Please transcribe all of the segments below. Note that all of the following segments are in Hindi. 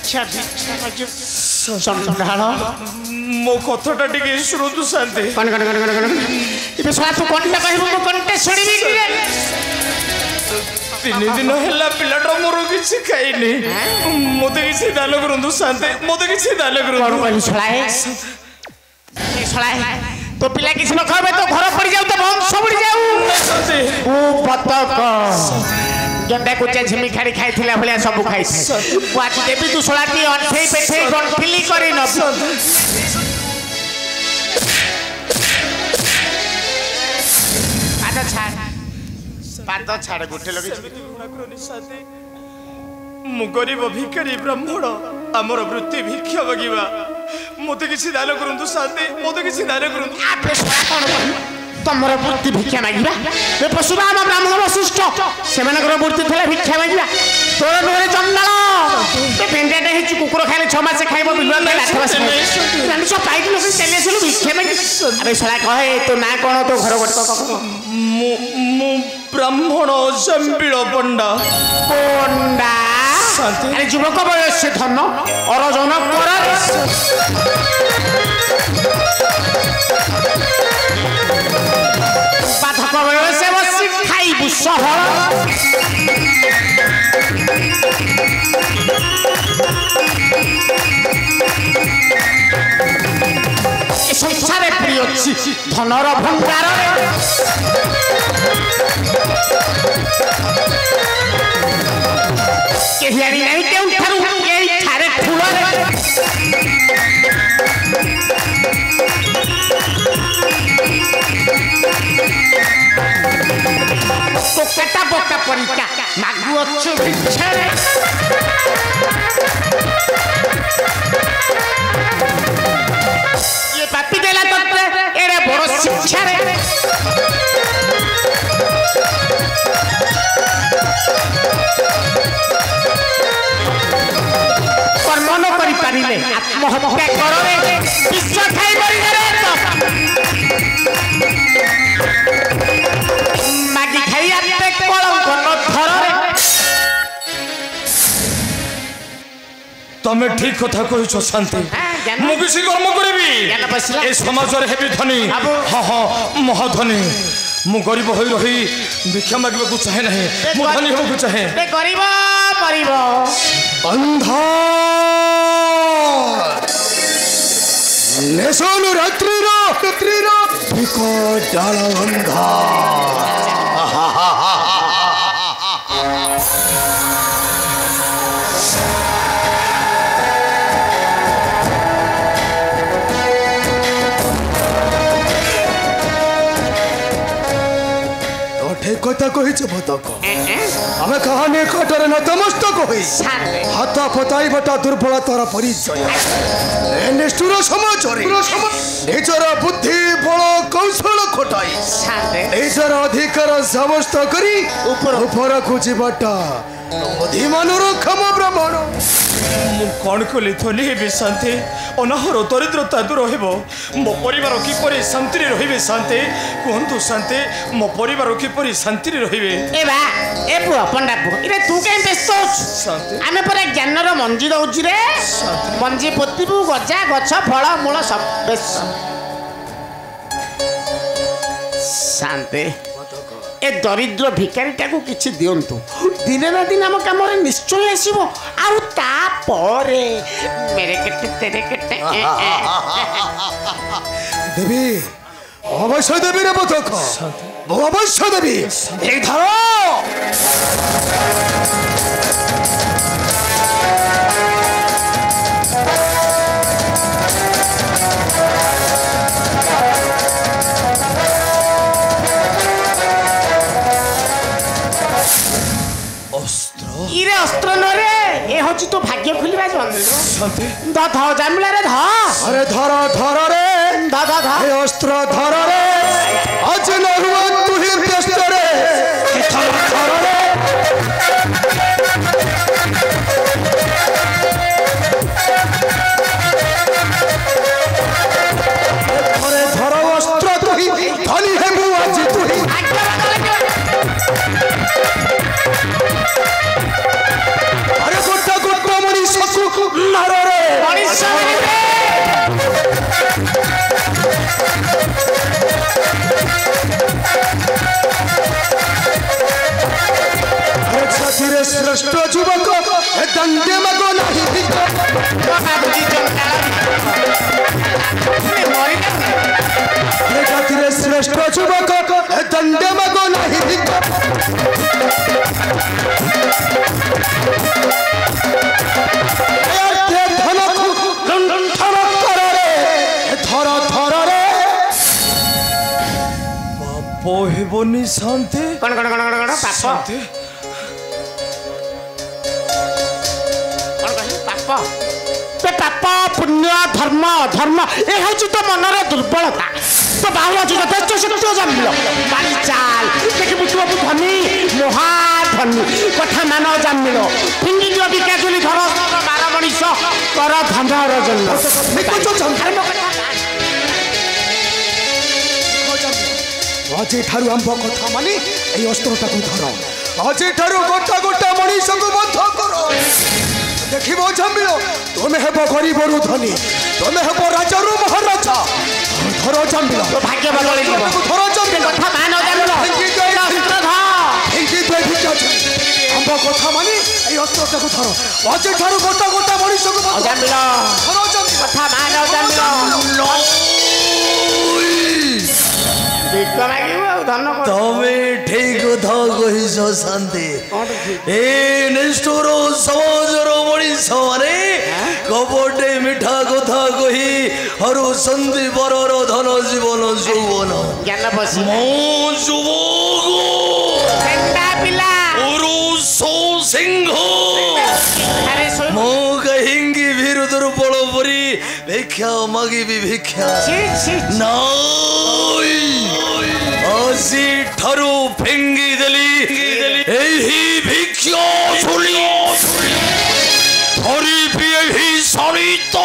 भिक्षा भिक्षा मागे चंडाल मो कथाटा टिके शुणु शांति कौन कौन कौन कौन कौन इबे सला तू कोनटा कहबो मो कोनटे छड़ीबी कि रे 3 दिन हैला पिलाटा मोर किछि खाइनी मोते किछि दान करंतु शांति मोते किछि दान करंतु कौन कहली छलाए तो पिला किछि न खाबे तो घर पड़ जाऊ तो वंश बुड़ी जाऊ ओ पतक गंडा कुचा झिमी खाड़ी खाइथिला भलिया सब खाइ वाच देबी तू सोलाती अठे पेठे गंठिली करी न पाद छाड़ गुटे लगे मु गरीब भिखारी ब्राह्मण आमर वृत्ति भिक्षा मागिबा मोते किछि दान करंतु शांति मोते किछि दान करंतु आपे सोला कोन तमर वृत्ति भिक्षा मागिबा ए पशुराम ब्राह्मण वशिष्ठ सेमानकर वृत्ति थला भिक्षा मागिबा तोर नरे चंडाल ते पेंडेटे हिच कुकुर खाइले 6 मास खाइबो बिलवा के 8 मास नानी सब पाइक लोग चले चलु भिक्षा मागि अबे साला कहे तो ना कोन तो घर गोट मु ब्राह्मण जंबिळ पंडा पंडा अरे युवक बयस धन अर्जन कर बाधक बयस बसी खाइबु सहर संसार प्रिय अच्छी धनर भंडार केहियारी नहीं केउ ठारू एई थारे फुलर तो कटा बोका परिका मागु अच्छो भिक्षारे ये पापी देला तत्रे एरे बड़ शिक्षा रे कर्म न करि पारिले आत्महत्या कररे विश्व खाइ मरि रे मागी खाइ आते कलंक न धररे तमे ठीक कथा कहिछो शांति मु किछि कर्म करबी ए समाज रे हेबी धनी हां हां महाधनी मु गरीब होई रही भिक्षा मागबा को चाहे नहीं मु धनी हो को चाहे बे गरीब मरिब अंधा नेसन रात्रि रो बिको डाल अंधा कथा कही भतक आम कहानी कटरे नतमस्तक होई हाथ फताई बटा दुर्बलतार परिचय निष्ठुर समाज निजर बुद्धि बल कौशल खटाई निजर अधिकार साब्यस्त करी ऊपर को जीवाटा बुद्धिमानर क्षम ब्राह्मण कौन कली धनी हे शांति अनाहर दरिद्रता दूर हो मो परिवार किपरि शांति रे शांति कहतु शांति मो परिवार किपरि शांति रे ए बा ए पुआ पंडा पुआ इरे तू के व्यस्त शांति आमे पर ज्ञानर मंजी दउची रे मंजी पोतीबु गजा गछ फल मूल सब शांति ए दरिद्र भिखारीटा को किछि दियंतु दिने ना दिन हम काम रे निश्चय आसीबो आउ ता परे मेरे केटे तेरे केटे देवी अवश्य देवी रे बतक अवश्य देवी ए धरो इरे अस्त्र न रे ए होची तो भाग्य खुलिबा जंदे ध ध जामला रे ध अरे धर धर रे ध ध ध ए अस्त्र धर रे आज न हुआ तू ही व्यस्त रे धर धर रे अरे धर अस्त्र तू ही धनी है मु आज तू ही अरे गोटा गोटा मनी सकु श्रेष्ठ युवक ए दंडे मगो नहीं भिक जातिर श्रेष्ठ युवक ए दंडे मगो नहीं भिक धन लुंठन कर रे थर थर रे पाप हेबनी शांति कौन पाप पाप पाप पुण्य धर्म धर्म ए हूँ तो मनर दुर्बलता तो बाहुल यथेच शक्ति जमिल बाड़ी चाल देखिए तू धनी महाधनी कथा मान जमिल फिंगी दियो बिकाजुली धर 12 मनीष कर धनर जन्म आज ठारू आंब कथा मानी ए अस्त्रटा को धर आज ठारू गोटा गोटा मनीष को बंध कर देखिबो जमिलो तुमे हेबो गरीब रु धनी तुमे हेबो राजा रु महाराजा धर जमिलो तो भाग्य बदल जीव धर जमिलो कथा मान जमिलो अस्त्र ध एंकी तो भिका आंब कथा मानी ए अस्त्रटा को धर आज ठारू गोटा गोटा मनीष को बंध जमिलो धर जमिलो कथा मान जमिलो तमे ठीक कथा कहिस शांति ए निष्ठुर समाजर मनीष माने कपटे मिठा कथा कही हरु संधि बरर धन जीवन यौवन ज्ञान बसी मो युवक पिला पुरुषो सिंह अरे मो कहिंगी भीरु दुर्बल परी भिक्षा मागी भी भिक्षा नाई आजी ठारू फेंगी देली एही भिक्षा झुली धरी भी एही सरित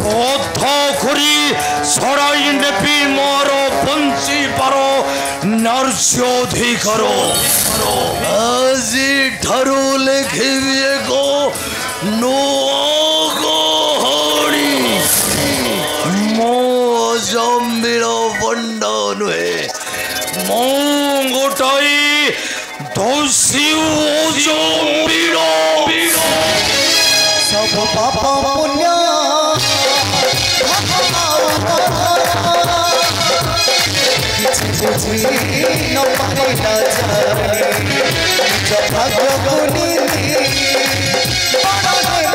बद्ध करी सराई नेपी मोर बंची पारो नार्योधिकार आजी ठारू लेखिबी को जम्बीर बंड नुहे मो गोटाई दोषी जम्बीर सब पाप पुण्य न पारे भाग्य गुनी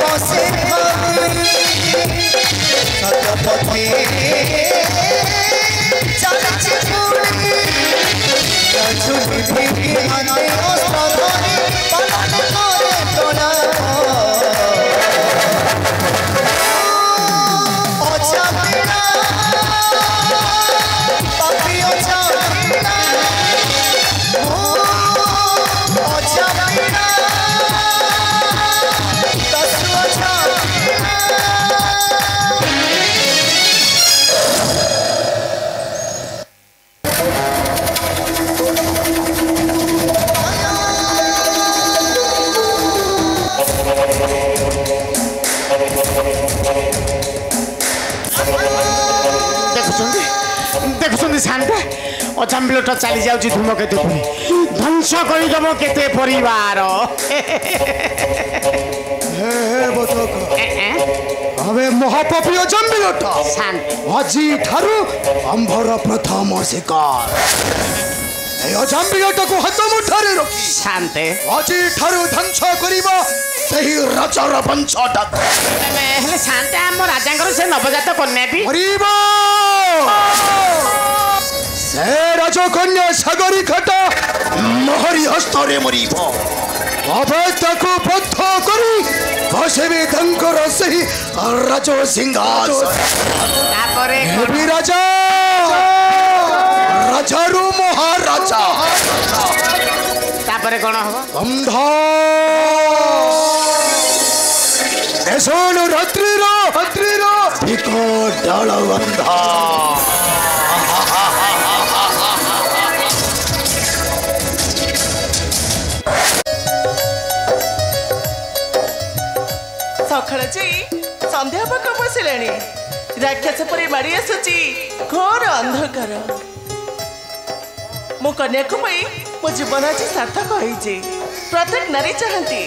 बसे सतपति अचाम्बिलोटा चली जाऊँ धूमकेतु ध्वंस करदेव केते परिवार हमें महापापी अचाम्बिलोटा আজি ठारू आंभर प्रथम शिकार अचाम्बिलोटा को हाथ मुठारे रखी शांते আজি ठारू ध्वंस करिबा सही राजार वंशटा हेले शांते हम राजांकर से नवजात कन्या भी मरिबा से राजकन्या सागरी खटा महरी हस्तरे मरिब अबे ताको बद्ध करी बसेबे धंकर सही राज सिंहासन तापरे हेबी राजा राजारू महाराजा तापरे कोन हो अंधा एसोन रात्रिरो भिको डाल अंधा सखळ जी संध्या पाक बसिलेणी राक्षस परी मारी आसुची घोर अंधकार मो कन्या को पाई मो जीवन आज सार्थक होइजे। प्रत्येक नारी चाहती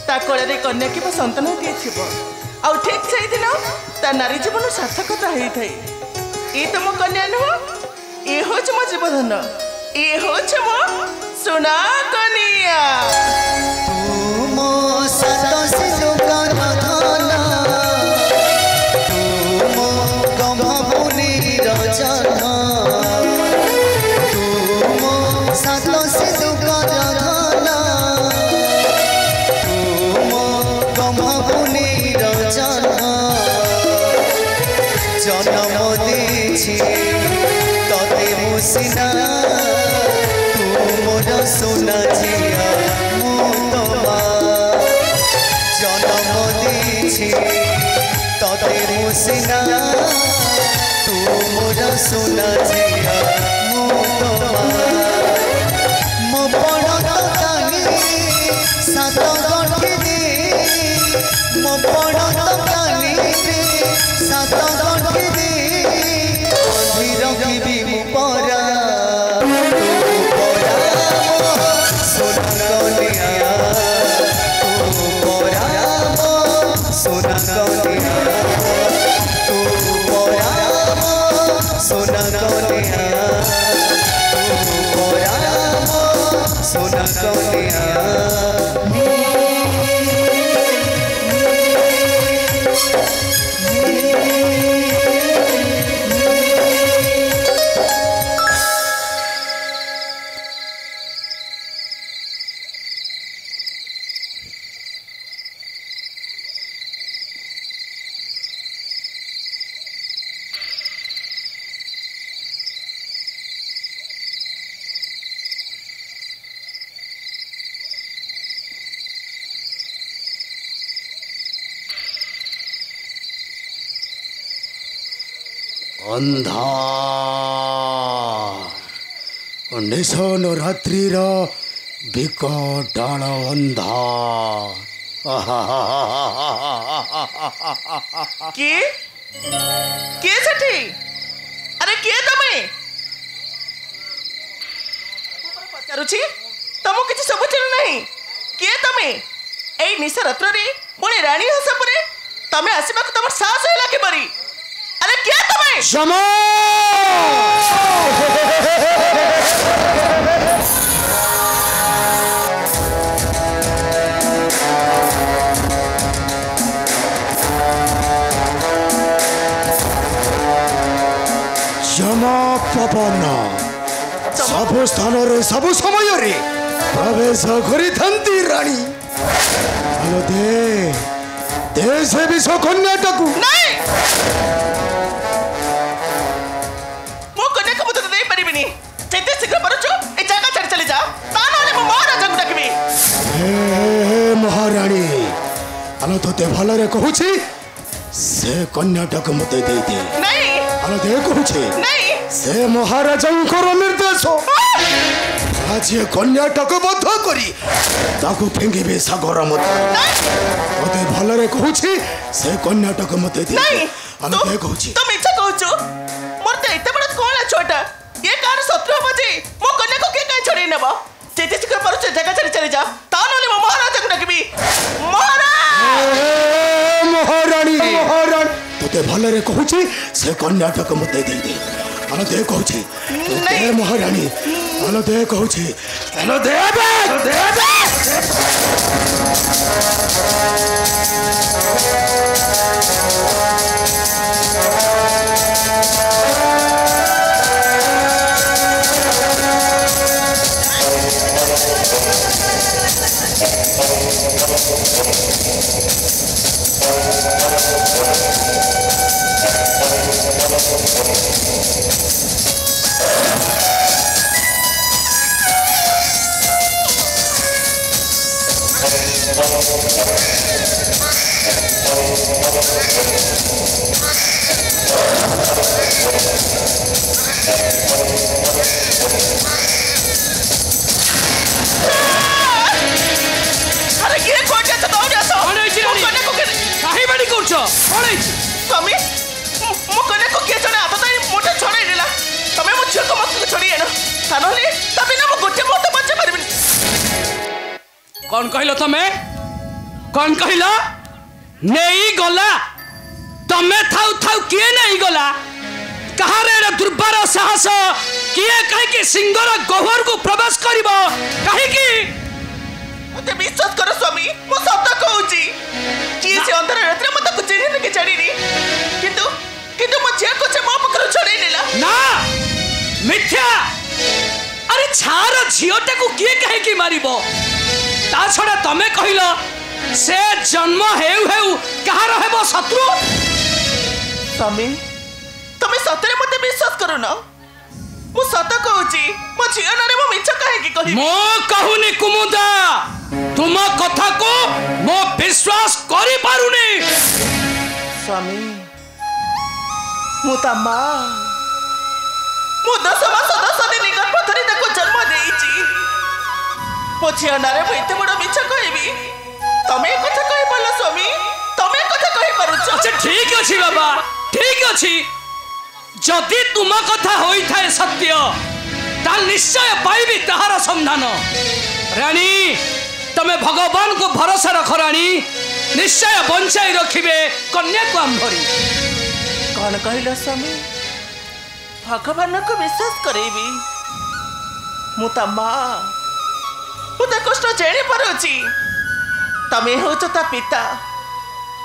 ता कोଳରେ कन्या की संतान दिए थिबो आ ठीक से दिन ता नारी जीवन सार्थकता होई थाई। ए तो मो कन्या नुह, ए होछ मो जीवन, ए होछ मो सोना कन्या। तू मो सातो सिंधु कनधना, तू मो गमपुनी रचना, तू मो सातो सिंधु कनधना, तू मो गमपुनी रचना। जन्म देछि तते मुसिना, तू मोर सोना झिया मुतमा। जन्म देछि तते मुसिना, तू मोर सोना झिया मुतमा। मो पड़त कानी सात गंठी दे, मो पड़त कानी सात गंठी दे। अंधीर रखिबी परा, तू परा मो सोना कन्या, तू परा मो सोना कन्या, तू परा मो सोना कन्या, तू परा मो सोना कन्या। अंधा निशन रात्रिर विकटाल अंधा। के सेठी? अरे के तमे? पचारुछि तमो किछि सबुझिल नहीं। के तमे? एई निशा रात्र रे पुणी रानी हस परे तमे आसीबा को तमर साहस होला के बरी। अरे क्या तमे? शमो जमा पवन सब स्थान सब समय प्रवेश करी राणी। दे से विष कन्याटकू नहीं मो कन्या को मुझे दे परिबिनी। जेते शीघ्र परचो ए जगह छाड़ चली जा, ता नले मो महाराजा को डाकबी। हे महारानी, आलो तोते भलरे कहूछि से कन्याटक मते दे दे। नहीं आलो दे कहूछि नहीं से महाराजांकर निर्देश। आज ये कन्याटक बद्ध करी ताकू फेंगिबे सागर मते। तोते भलरे कहूछि से कन्याटक मते दे। नहीं आलो दे कहूछि तुम इच्छा कहूछो मोर ते एते बड़ कोन है छोटा ये कार शत्रु बजे मो कन्या को के काई छोड़ी नेबो। जेते शीघ्र परचो जगह छाड़ चली जा, ता नले मो महाराजा को डाकबी। महारानी तोते भलरे कहूछि से कन्याटक मते दे दे। आलो दे कहूछि दे महारानी, आलो दे कहूछि आलो दे दे। तमे मो कने को के छने आता ताई मोटे छने देला तमे मो झियो को मत छड़ी एना तानले तबे ना मो गोटे मत बच्चे परबिन कौन कहलो तमे कौन कहलो नहीं गला तमे थाउ थाउ किए नहीं गला कहारे रे दुर्बार साहस किए कहि कि सिंगर गहर को प्रवेश करिवो कहि कि मते विश्वास करो स्वामी मो सत्य कहूची कि से अंधर रात्रि मते को चिन्ह के चढ़ीनी किंतु मो जे को से मो पकड़ छोड़े नेला ना मिथ्या अरे छार झियोटे को किए कहि कि मारिबो ता छडा तमे कहिलो से जन्म हेउ हेउ कहार हेबो शत्रु स्वामी तमे सतरे मते विश्वास करो ना मो सत कहूची मो झियो नरे मो मिछ कहे कि कहि मो कहूनी कुमुदा तुम कथा को मो विश्वास करि पारुनी स्वामी मुता मां मो 10 मास 10 दिन निकट पथरी ताको जन्म देइची मो झियो नरे मो इते बड़ मिछ कहबी तमे कथा कहि पाला स्वामी तमे कथा कहि पारुछ अच्छा ठीक अछि बाबा ठीक अछि जदि तुम कथा होई थाए सत्य ता निश्चय पाइबी ताहार संधान रानी तमे भगवान को भरोसा रख रानी निश्चय बंचाई रखिबे कन्या को आंभरी कौन कहला स्वामी भगवान को विश्वास करेबी मुता मां मुता कष्ट जेणी परोची तमे होच ता पिता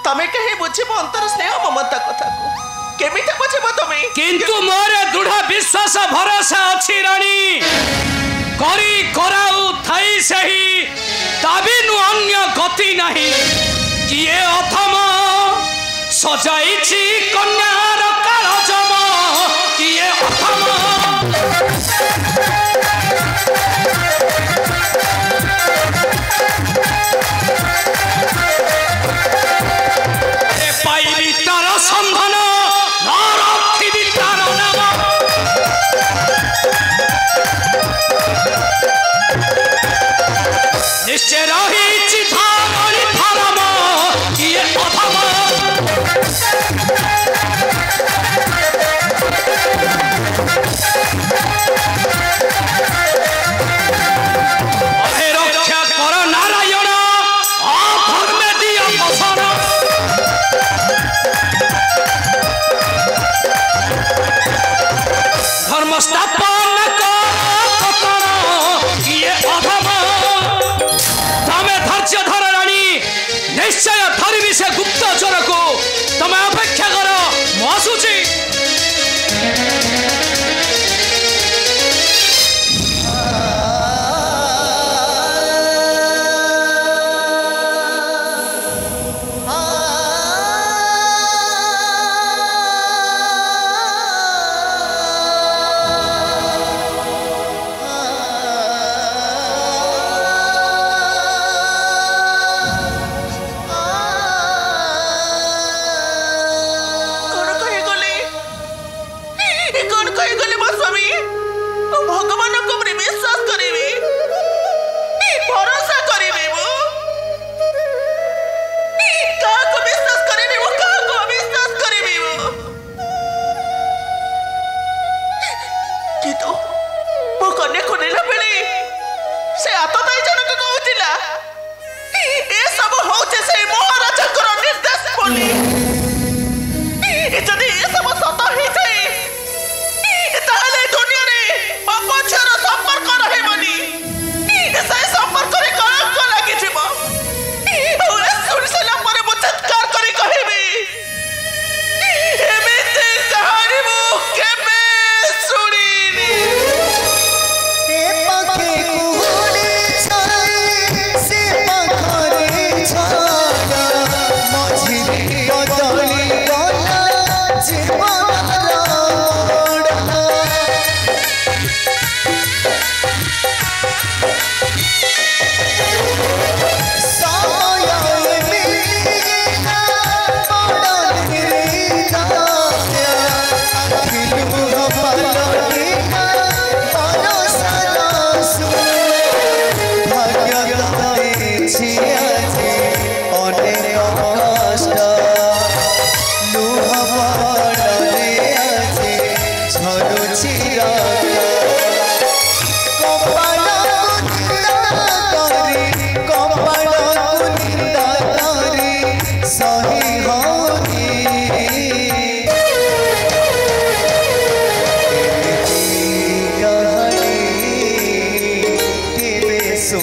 तमे कहे बुझिबो अंतर स्नेह ममता कथा को केमिता बुझिबो तमे किंतु मोरे दृढ़ विश्वास भरोसा अछि रानी करी कराउ थाई सही ताबिनु अन्य गति नहीं किए अथम सजाइछि कन्यार कालजम किए अथम पाइबी तार संधान रखिबी तार नाम निश्चय रही धामणि धर्म किए अधम अहे रक्षा कर नारायण अधर्मे दिया बसन धर्म स्थापन किए अधम तमे धैर्य धर रानी निश्चय धरबी से गुप्तचर को तमे अपेक्षा कर मसुची से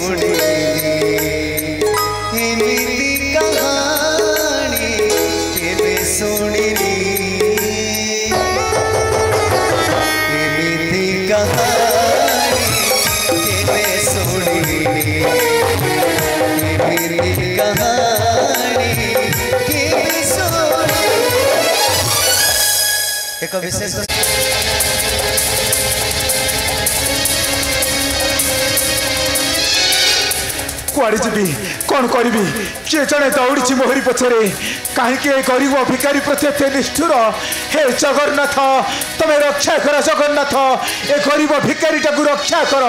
ଶୁଣିଲି ଏମିତି କାହାଣୀ କେବେ ଶୁଣିଲି ଏମିତି କାହାଣୀ କେବେ ଶୁଣିଲି ଏମିତି କାହାଣୀ କେବେ ଶୁଣିଲି। ଏକ ବିଶେଷ कुआड़े जीवी कौन करी किए जड़े दौड़ी मोहरी पछरे कहीं गरीब भिकारी प्रति एते निष्ठुर हे जगन्नाथ तमें रक्षा कर जगन्नाथ ए गरीब भिकारी टाकू रक्षा कर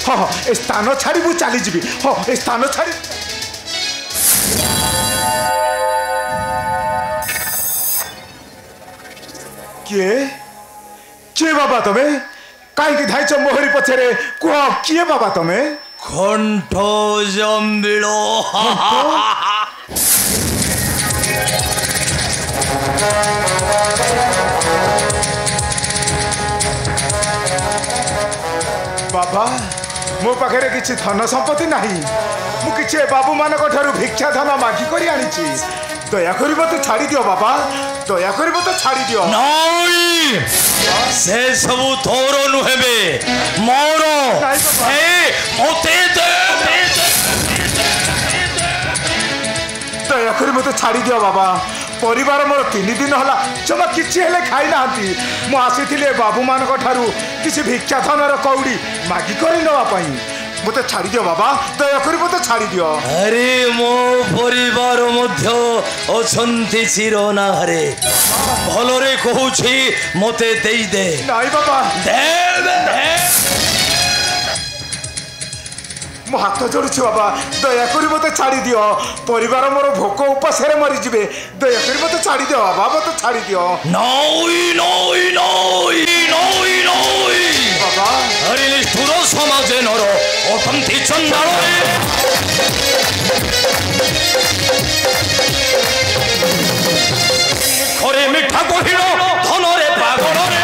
हाँ ए स्थान छाड़ी मु चली जी हाँ ए स्थान छाड़ी किए किए बाबा तमें कहीं धाइच मोहरी पछरे कह किए बाबा तमें कंठ जम्बिल बाबा मो पाखे किसी धन संपत्ति नहीं मुझे बाबू मान भिक्षा धन मागी कर आनी दया कर तो छाड़ी दियो बाबा दया कर तो छाड़ी दियो से सब तोर नुहे मोर दया कर तो छाड़ी दियो बाबा परिवार मोर 3 दिन है जमा किसी खाई ना मु आसी बाबू मान किसी भिक्षा धनर कौड़ी मागी कर नापी मत छाड़ी दियो बाबा दया कर मत छाड़ी दियो। अरे मो परिवार मध्य अछंती चिरनारे भलरे कहूछि मते देई दे नाई बाबा दे मो हाथ जोड़ुछि बाबा दया कर मत छाड़ी दियो परिवार मोर भोक उपास मरी जिवे दया कर मत छाड़ी दियो बाबा मत छाड़ी दियो। नई नई नई नई नई बाबा अरे निष्ठुर समाज नर अथंती चंडाल घरे मिठा कहिल धनरे पागलरे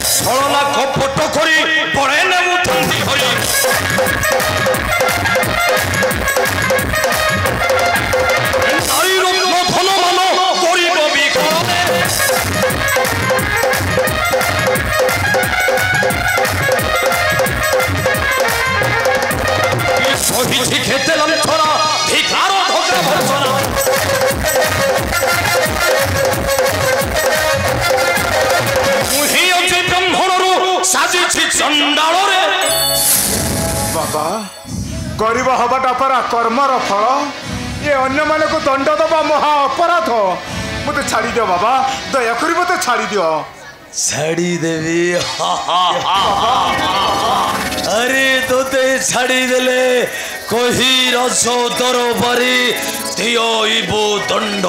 छलना कपट करी पड़े नेबुथंती हरि नारी रत्न धन मान गरीब बिकरणे सहिछि खेते लंथरा भिकार ढोका भर्सना मुहि अछि ब्रह्मणरु साजिछि चंडालरे बाबा गरीब हवाटा परा कर्मर फल ये अन्य मानक दंड दबा महा अपराध मत छाड़ी दियो बाबा दया कर मत छाड़ी दियो। छाड़ी देवी अरे तोते छाड़ी देले कही रस तोर बारी दियो इबो दंड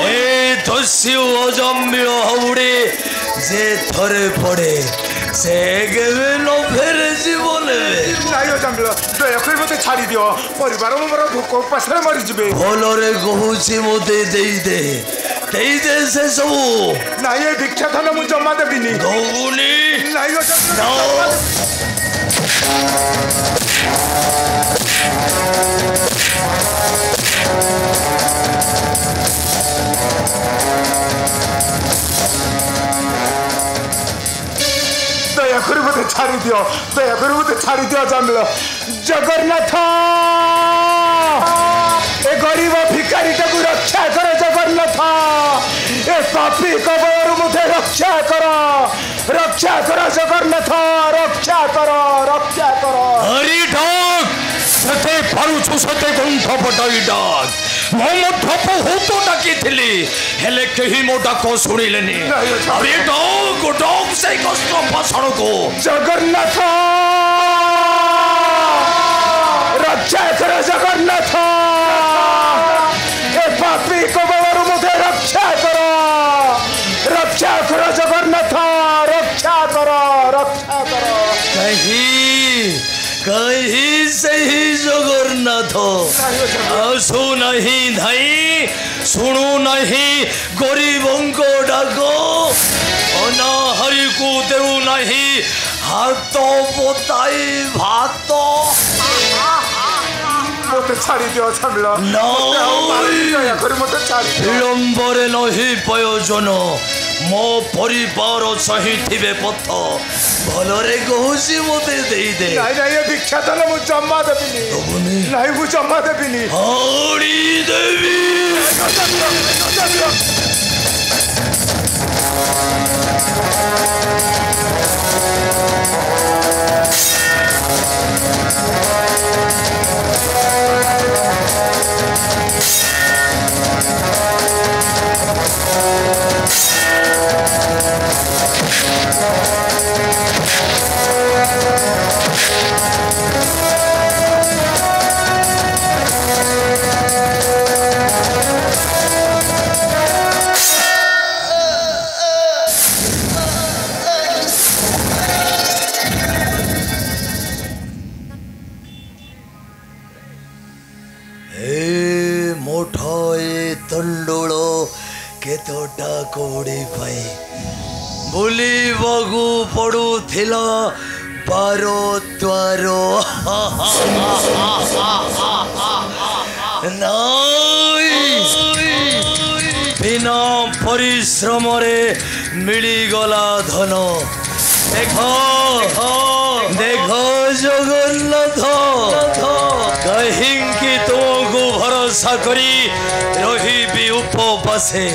ए दस्यु अजम्बिल हबुड़े जे थरे पड़े से केबे न फेरे जीवन दया कर मत छाड़ी दियो परिवार मोर भोक उपास मरी जिवे भलरे कहूछि मते देई दे से सबू नाई ये भिक्षा धन मु जमा देविनी दौनी नाई दया कर मत छाड़ी दियो दया कर मत छाड़ी दियो जमिल जगन्नाथ ए गरीब भिकारी टाकू रक्षा कर जगन्नाथ ए पापी कबर मुझे रक्षा कर जगन्नाथ रक्षा कर हरि डाक सते पारुछु सते गंठ पटाई डाक मो मठ बहुत डाकी थिली हेले केही मो डाक सुनिलेनी अरे डाक से कष्ट फसण को जगन्नाथ रक्षा कर जगन्नाथ ए पापी कबर मुझे रक्षा कर जगन्नाथ रक्षा कर कहीं से ही जगन्नाथ आसु नहीं धाई शुणु नहीं गरीबों को डाको अनाहारी को देऊ नहीं हाथ पोताई भात मते छाड़ी दियो छामिला मते छाड़ी विलंबरे नहीं प्रयोजन मो परिवार चाहिए पथ भलरे कहूसी मते दे दे नहीं भिक्षा तो मु जमा देबिनी नहीं मु जमा देबिनी हरी देवी केतोटा कोड़ी पाई बुली बगु पड़ू थिला पारो द्वारो बिना परिश्रम रे मिली गला धन देखो देखो जगन्नाथ कहीं तुमको भरोसा करी रही भी उपवासे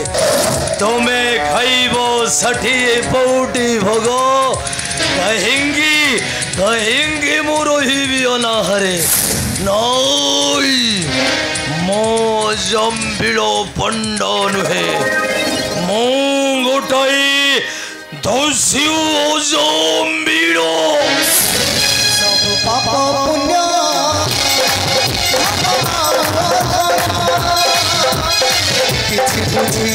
तुम्हें खाइब 60 पौटी भोग कहीं मु रही अनाहारे नई मो जम्बिड़ पंड नुहे मु गोटाई दस्यु जम्बिड़ पाप पुण्य किछि बुझी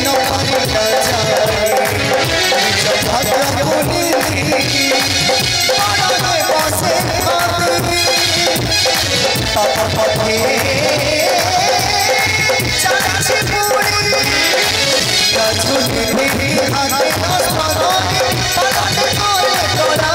न पारिला जाए निज भाग्य पुनि पारे बसे खाती पाप पथे चाची पुरी गजुनी हाथे नस्पदे पारे तोरा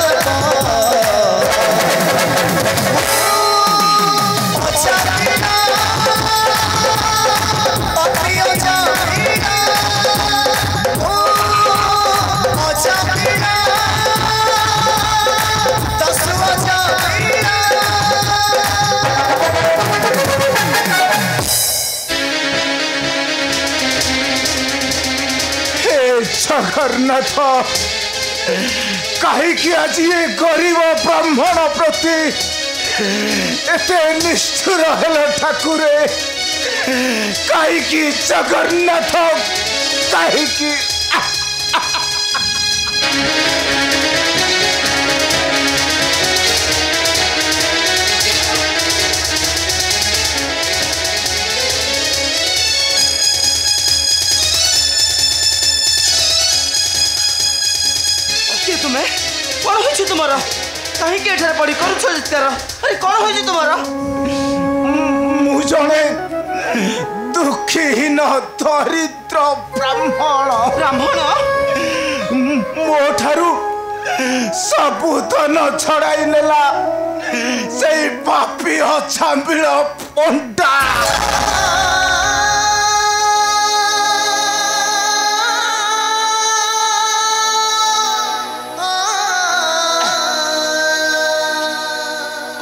जगन्नाथ कहीं आज ये गरीब ब्राह्मण प्रति एते निष्ठुर हेल ठाकुरे कहीं जगन्नाथ कहीं तुम्हें कौन हो तुम कहीं पड़ी कर अरे कौन हो तुम मु जने दुखीहीन दरिद्र ब्राह्मण मो ठारू सबु धन छड़ाई नेला से पापी अछाम्बिल पंडा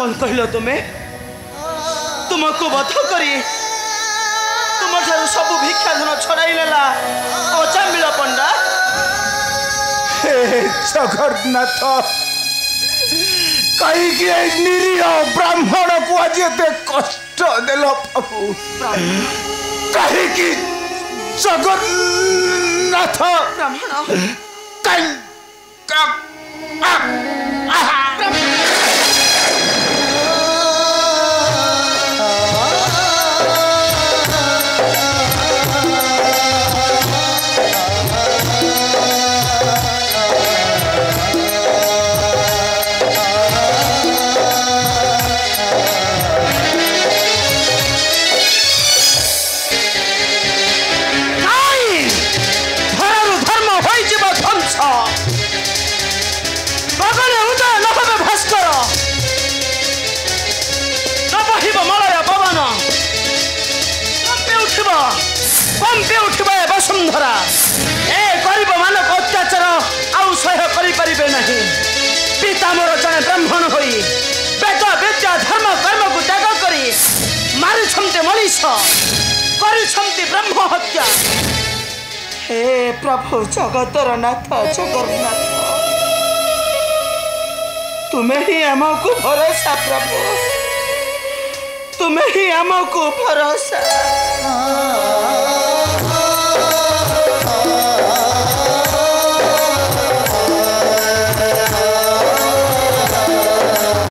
कौन कहल तुम्हें तुमको बध करी तुम सब भिक्षा धन छड़ाई नेला अचामिल पंडा हे जगन्नाथ कहीं निरीह ब्राह्मण को आज एते कष्ट देल प्रभु कहीं जगन्नाथ ब्राह्मण कंपे उठिबा बसुंधरा ए गरीब मानक अत्याचार आउ सह्य करि परिबे नहीं पिता मोर जने ब्राह्मण होई वेद विद्या धर्म कर्म को त्याग करी मारी छमते मनीष करी छमते ब्रह्म हत्या हे प्रभु जगतर नाथ जगन्नाथ तुम्हें ही हमको भरोसा प्रभु तुम्हें ही हमको भरोसा